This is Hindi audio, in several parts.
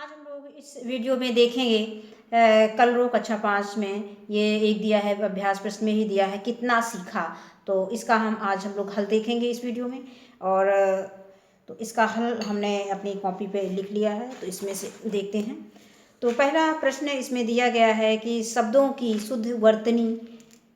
आज हम लोग इस वीडियो में देखेंगे कल रो कक्षा 5 में ये एक दिया है, अभ्यास प्रश्न में ही दिया है कितना सीखा। तो इसका आज हम लोग हल देखेंगे इस वीडियो में। और तो इसका हल हमने अपनी कॉपी पे लिख लिया है, तो इसमें से देखते हैं। तो पहला प्रश्न इसमें दिया गया है कि शब्दों की शुद्ध वर्तनी,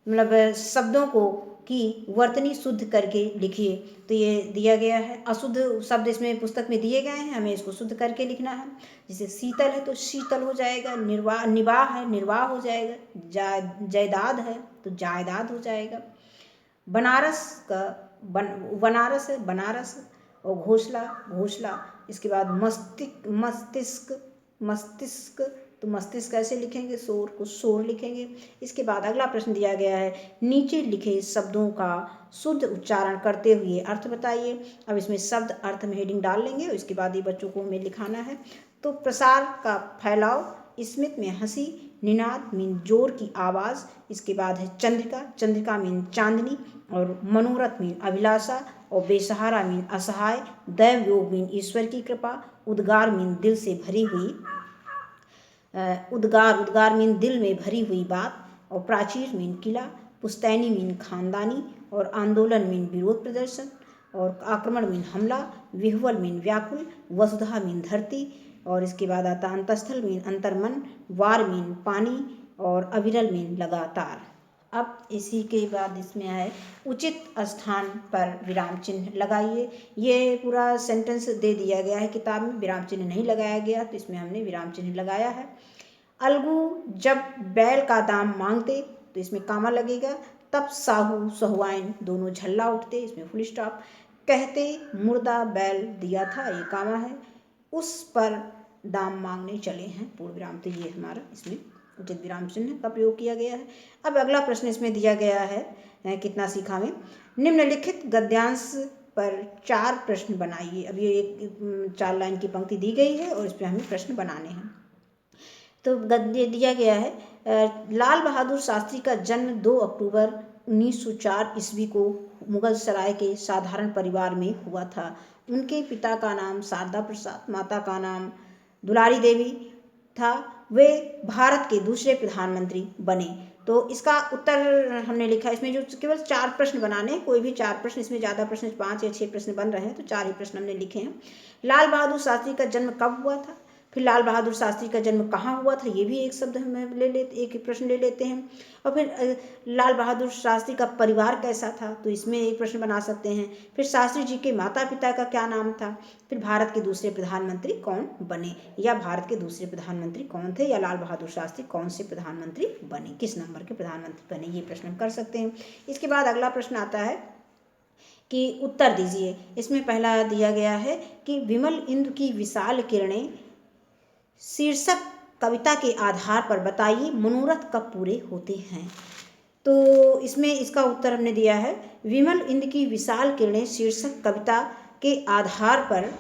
मतलब शब्दों को की वर्तनी शुद्ध करके लिखिए। तो ये दिया गया है, अशुद्ध शब्द इसमें पुस्तक में दिए गए हैं, हमें इसको शुद्ध करके लिखना है। जैसे शीतल है तो शीतल हो जाएगा, निर्वाह निवाह है निर्वाह हो जाएगा, जायदाद है तो जायदाद हो जाएगा, बनारस का बनारस है बनारस, और घोंसला घोंसला। इसके बाद मस्तिष्क मस्तिष्क, तो मस्तिष्क कैसे लिखेंगे, शोर को शोर लिखेंगे। इसके बाद अगला प्रश्न दिया गया है, नीचे लिखे शब्दों का शुद्ध उच्चारण करते हुए अर्थ बताइए। अब इसमें शब्द अर्थ में हेडिंग डाल लेंगे, इसके बाद ये बच्चों को हमें लिखाना है। तो प्रसार का फैलाव, स्मित में हंसी, निनाद मीन जोर की आवाज़। इसके बाद है चंद्रिका, चंद्रिका मीन चांदनी, और मनोरथ मीन अभिलाषा, और बेसहारा मीन असहाय, दैव योग मीन ईश्वर की कृपा, उद्गार मीन दिल से भरी हुई उद्गार मीन दिल में भरी हुई बात, और प्राचीर मीन किला, पुस्तैनी मीन खानदानी, और आंदोलन मीन विरोध प्रदर्शन, और आक्रमण मीन हमला, विह्वल मीन व्याकुल, वसुधा मीन धरती, और इसके बाद आता अंतस्थल मीन अंतर्मन, वार मीन पानी, और अविरल मीन लगातार। अब इसी के बाद इसमें है उचित स्थान पर विराम चिन्ह लगाइए। ये पूरा सेंटेंस दे दिया गया है किताब में, विराम चिन्ह नहीं लगाया गया, तो इसमें हमने विराम चिन्ह लगाया है। अलगू जब बैल का दाम मांगते, तो इसमें कामा लगेगा। तब साहू सहुआइन दोनों झल्ला उठते, इसमें फुल स्टॉप। कहते मुर्दा बैल दिया था, ये कामा है। उस पर दाम मांगने चले हैं, पूर्ण विराम। तो ये हमारा इसमें उचित विराम चिन्ह का प्रयोग किया गया है। अब अगला प्रश्न इसमें दिया गया है कितना सीखा में, निम्नलिखित गद्यांश पर 4 प्रश्न बनाइए। अब ये एक 4 लाइन की पंक्ति दी गई है और इस पर हमें प्रश्न बनाने हैं। तो गद्य दिया गया है, लाल बहादुर शास्त्री का जन्म 2 अक्टूबर 1904 ईस्वी को मुगल सराय के साधारण परिवार में हुआ था। उनके पिता का नाम शारदा प्रसाद, माता का नाम दुलारी देवी था। वे भारत के दूसरे प्रधानमंत्री बने। तो इसका उत्तर हमने लिखा, इसमें जो केवल 4 प्रश्न बनाने हैं, कोई भी 4 प्रश्न, इसमें ज़्यादा प्रश्न 5 या 6 प्रश्न बन रहे हैं, तो 4 ही प्रश्न हमने लिखे हैं। लाल बहादुर शास्त्री का जन्म कब हुआ था, फिर लाल बहादुर शास्त्री का जन्म कहाँ हुआ था, ये भी एक शब्द हम एक प्रश्न ले लेते हैं। और फिर लाल बहादुर शास्त्री का परिवार कैसा था, तो इसमें एक प्रश्न बना सकते हैं। फिर शास्त्री जी के माता पिता का क्या नाम था, फिर भारत के दूसरे प्रधानमंत्री कौन बने, या भारत के दूसरे प्रधानमंत्री कौन थे, या लाल बहादुर शास्त्री कौन से प्रधानमंत्री बने, किस नंबर के प्रधानमंत्री बने, ये प्रश्न हम कर सकते हैं। इसके बाद अगला प्रश्न आता है कि उत्तर दीजिए। इसमें पहला दिया गया है कि विमल इंदु की विशाल किरणें शीर्षक कविता के आधार पर बताइए मनोरथ कब पूरे होते हैं। तो इसमें इसका उत्तर हमने दिया है, विमल इंद्र की विशाल किरणें शीर्षक कविता के आधार पर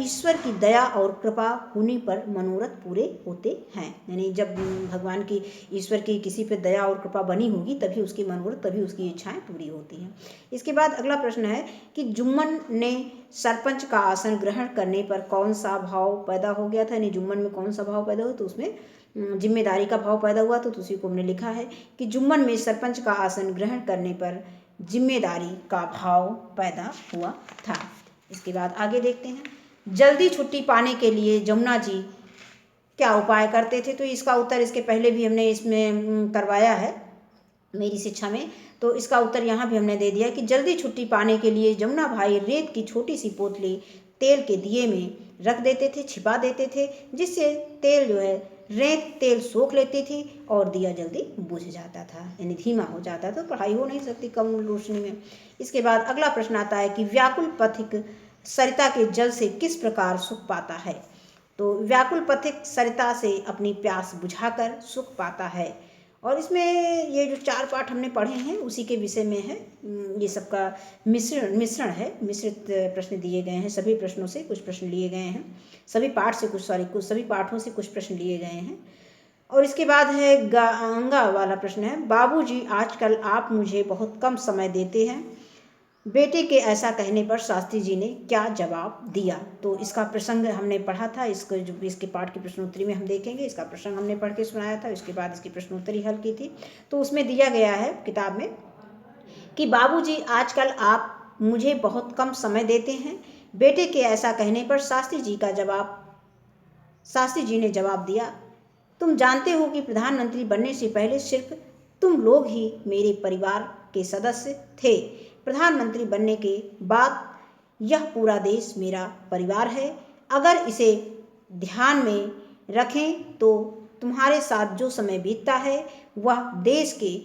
ईश्वर की दया और कृपा होने पर मनोरथ पूरे होते हैं। यानी जब भगवान की, ईश्वर की किसी पे दया और कृपा बनी होगी, तभी उसकी मनोरथ, तभी उसकी इच्छाएं पूरी होती हैं। इसके बाद अगला प्रश्न है कि जुम्मन ने सरपंच का आसन ग्रहण करने पर कौन सा भाव पैदा हो गया था, यानी जुम्मन में कौन सा भाव पैदा हुआ, तो उसमें जिम्मेदारी का भाव पैदा हुआ। तो उसी को हमने लिखा है कि जुम्मन में सरपंच का आसन ग्रहण करने पर जिम्मेदारी का भाव पैदा हुआ था। इसके बाद आगे देखते हैं, जल्दी छुट्टी पाने के लिए जमुना जी क्या उपाय करते थे। तो इसका उत्तर इसके पहले भी हमने इसमें करवाया है मेरी शिक्षा में। तो इसका उत्तर यहाँ भी हमने दे दिया कि जल्दी छुट्टी पाने के लिए जमुना भाई रेत की छोटी सी पोतली तेल के दिए में रख देते थे, छिपा देते थे, जिससे तेल जो है रेत तेल सोख लेती थी और दिया जल्दी बुझ जाता था, यानी धीमा हो जाता था, तो पढ़ाई हो नहीं सकती कम रोशनी में। इसके बाद अगला प्रश्न आता है कि व्याकुल पथिक सरिता के जल से किस प्रकार सुख पाता है। तो व्याकुल पथिक सरिता से अपनी प्यास बुझाकर सुख पाता है। और इसमें ये जो 4 पाठ हमने पढ़े हैं उसी के विषय में है, ये सबका मिश्रण है, मिश्रित प्रश्न दिए गए हैं। सभी प्रश्नों से कुछ प्रश्न लिए गए हैं, सभी पाठ से कुछ सभी पाठों से कुछ प्रश्न लिए गए हैं। और इसके बाद है गंगा वाला प्रश्न है, बाबूजी आजकल आप मुझे बहुत कम समय देते हैं, बेटे के ऐसा कहने पर शास्त्री जी ने क्या जवाब दिया। तो इसका प्रसंग हमने पढ़ा था, इसको जो इसके पाठ की प्रश्नोत्तरी में हम देखेंगे। इसका प्रसंग हमने पढ़ के सुनाया था, इसके बाद इसकी प्रश्नोत्तरी हल की थी। तो उसमें दिया गया है किताब में कि बाबूजी आजकल आप मुझे बहुत कम समय देते हैं। बेटे के ऐसा कहने पर शास्त्री जी ने जवाब दिया, तुम जानते हो कि प्रधानमंत्री बनने से पहले सिर्फ तुम लोग ही मेरे परिवार के सदस्य थे। प्रधानमंत्री बनने के बाद यह पूरा देश मेरा परिवार है। अगर इसे ध्यान में रखें तो तुम्हारे साथ जो समय बीतता है वह देश के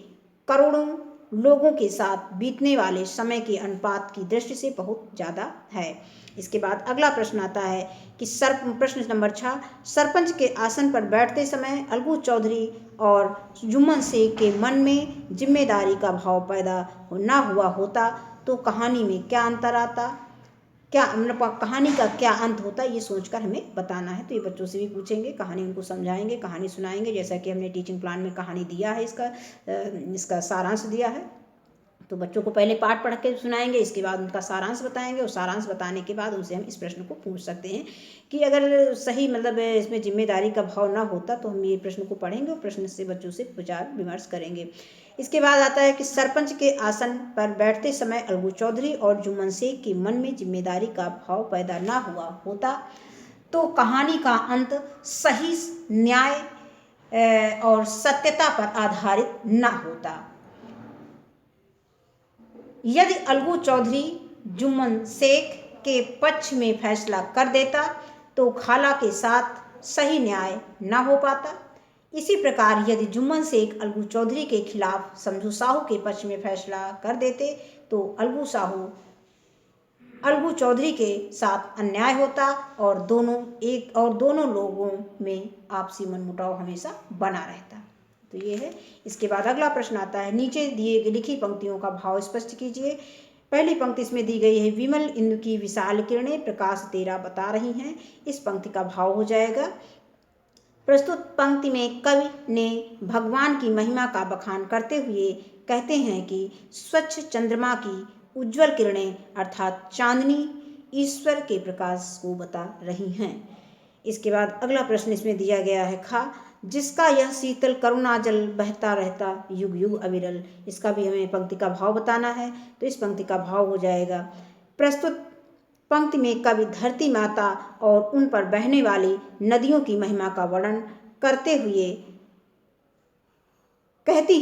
करोड़ों लोगों के साथ बीतने वाले समय के अनुपात की दृष्टि से बहुत ज़्यादा है। इसके बाद अगला प्रश्न आता है कि प्रश्न नंबर 6, सरपंच के आसन पर बैठते समय अलगू चौधरी और जुम्मन शेख के मन में जिम्मेदारी का भाव पैदा ना हुआ होता तो कहानी में क्या अंतर आता, क्या मतलब कहानी का क्या अंत होता, ये सोचकर हमें बताना है। तो ये बच्चों से भी पूछेंगे, कहानी उनको समझाएंगे, कहानी सुनाएंगे, जैसा कि हमने टीचिंग प्लान में कहानी दिया है, इसका सारांश दिया है। तो बच्चों को पहले पाठ पढ़ के सुनाएंगे, इसके बाद उनका सारांश बताएंगे, और सारांश बताने के बाद उनसे हम इस प्रश्न को पूछ सकते हैं कि अगर सही मतलब इसमें जिम्मेदारी का भाव ना होता तो हम ये प्रश्न को पढ़ेंगे और प्रश्न से बच्चों से विचार विमर्श करेंगे। इसके बाद आता है कि सरपंच के आसन पर बैठते समय अलगू चौधरी और जुम्मन शेख के मन में जिम्मेदारी का भाव पैदा ना हुआ होता तो कहानी का अंत सही, न्याय और सत्यता पर आधारित ना होता। यदि अलगू चौधरी जुम्मन शेख के पक्ष में फैसला कर देता तो खाला के साथ सही न्याय ना हो पाता। इसी प्रकार यदि जुम्मन शेख अलगू चौधरी के खिलाफ समझू साहू के पक्ष में फैसला कर देते तो अलगू चौधरी के साथ अन्याय होता और दोनों लोगों में आपसी मनमुटाव हमेशा बना रहता। तो ये है। इसके बाद अगला प्रश्न आता है, नीचे दिए लिखी पंक्तियों का भाव स्पष्ट कीजिए। पहली पंक्ति इसमें दी गई है, विमल इंदु की विशाल किरणें प्रकाश तेरा बता रही हैं। इस पंक्ति का भाव हो जाएगा, प्रस्तुत पंक्ति में कवि ने भगवान की महिमा का बखान करते हुए कहते हैं कि स्वच्छ चंद्रमा की उज्जवल किरणें अर्थात चांदनी ईश्वर के प्रकाश को बता रही हैं। इसके बाद अगला प्रश्न इसमें दिया गया है, खा जिसका यह शीतल करुणा जल बहता रहता युग युग अविरल। इसका भी हमें पंक्ति का भाव बताना है। तो इस पंक्ति का भाव हो जाएगा, प्रस्तुत पंक्ति में कवि धरती माता और उन पर बहने वाली नदियों की महिमा का वर्णन करते हुए कहते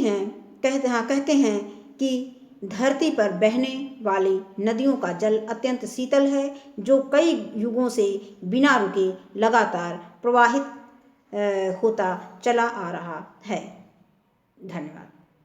हैं कि धरती पर बहने वाली नदियों का जल अत्यंत शीतल है जो कई युगों से बिना रुके लगातार प्रवाहित होता चला आ रहा है। धन्यवाद।